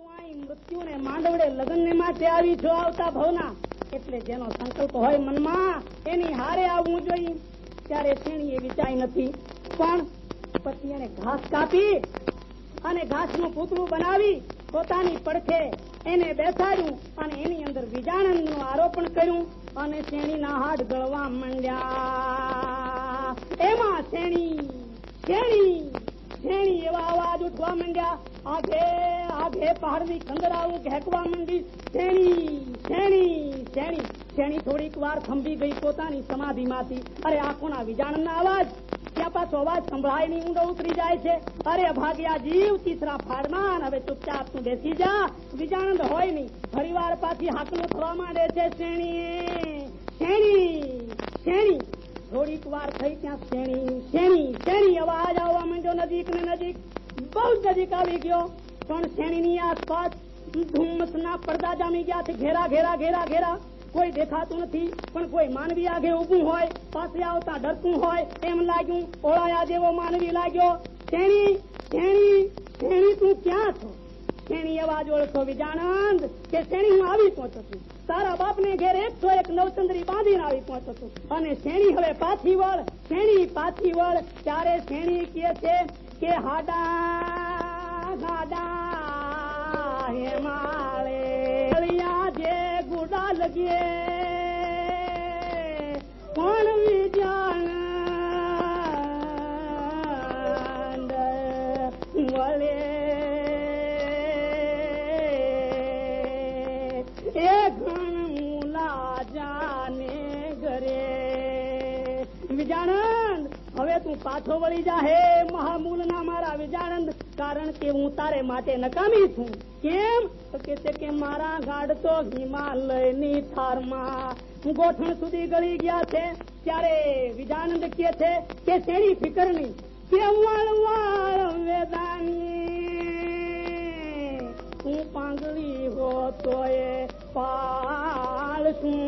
મૃત્યુ ને માંડવડે લગ્ન ને માટે આવી છો આવતા ભવના એટલે જેનો સંકલ્પ હોય મનમાં એની હારે આવવું જોઈએ. ત્યારે શેણીએ વિચારી નથી પણ પતિને ઘાસ કાપી અને ઘાસનું પૂતળું બનાવી પોતાની પડખે એને બેસાડ્યું અને એની અંદર વિજાણંદનું આરોપણ કર્યું અને શેણીના હાથ ગળવા માંડ્યા. એમાં શેણી એવા અવાજ ઉઠવા માંડ્યા. આઘે આઘે પહાડની ખંડરાવું ઘેકવા માંડી. શેણી થોડીક વાર થંભી ગઈ પોતાની સમાધિમાંથી. અરે આંખોના વિજાણના અવાજ ત્યાં પાછો અવાજ સંભળાય નહીં, ઊંડો ઉતરી જાય છે. અરે ભાગ્યા જીવ તીસરા ફાડમાં. હવે ચૂપચાપ તું બેસી જા, વિજાણંદ હોય નહીં. ફરી વાર પાછી હાકલો થવા માંડે છે. શેણી થોડીક વાર થઈ ત્યાં શેણી અવાજ આવવા માંડ્યો. નજીક ને નજીક, બહુ નજીક આવી ગયો. પણ શેણીની આસપાસ ધુમ્મસના પડદા જામી ગયા છે. ઘેરા કોઈ દેખાતું નથી. પણ કોઈ માનવી આગે ઉભું હોય, પાસે આવતા ડરતું હોય એમ લાગ્યું. ઓળાયા જેવો માનવી લાગ્યો. શેણી તું ક્યાં છો? શેણી અવાજ ઓળખો વિજાણંદ કે શેણી હું આવી પહોંચો છું. તારા બાપને ઘેર 101 નવચંદ્રી બાંધીને આવી પહોંચો છું. અને શેણી હવે પાછી વળ. ત્યારે શેણી કહે છે કે હાડા હે માળે જે ગુડા લગીએ કોણ વિજાણંદ વળે એ ઘણ મુલા જાને ઘરે. વિજાણંદ હવે તું પાછો વળી જા હે મહામૂલ ના મારા વિજાણંદ. કારણ કે હું તારે માટે નકામી છું. કેમ કે મારા ગાઢ તો હિમાલયની થારમાં ગોઠણ સુધી ગળી ગયા છે. ત્યારે વિજાનંદ કહે છે કે શેણી ફિકર નહીં કે વળવાળ વેદાની હું પાંગળી હો તો એ પાળશું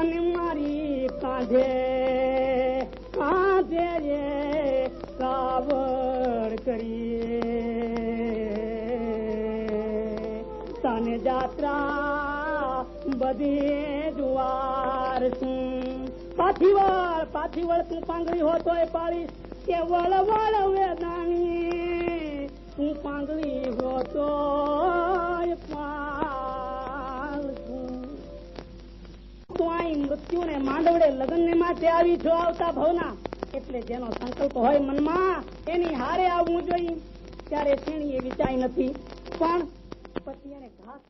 અને મારી કાંધે કાવડ કરીએ તને જાત્રા બધી જુવાર છું. પાછી વળ તું પાંગળી હોતો એ પાળીશ કે વળ વેદાની તું પાંગળી હોતો એ પાળશું. તું અહીં મૃત્યુ ને માંડવડે લગ્ન ને માટે આવી છો આવતા ભવના એટલે જેનો સંકલ્પ હોય મનમાં એની હારે આવવું જોઈએ. ત્યારે શેણીએ વિચારી નથી પણ પતિને ઘાસ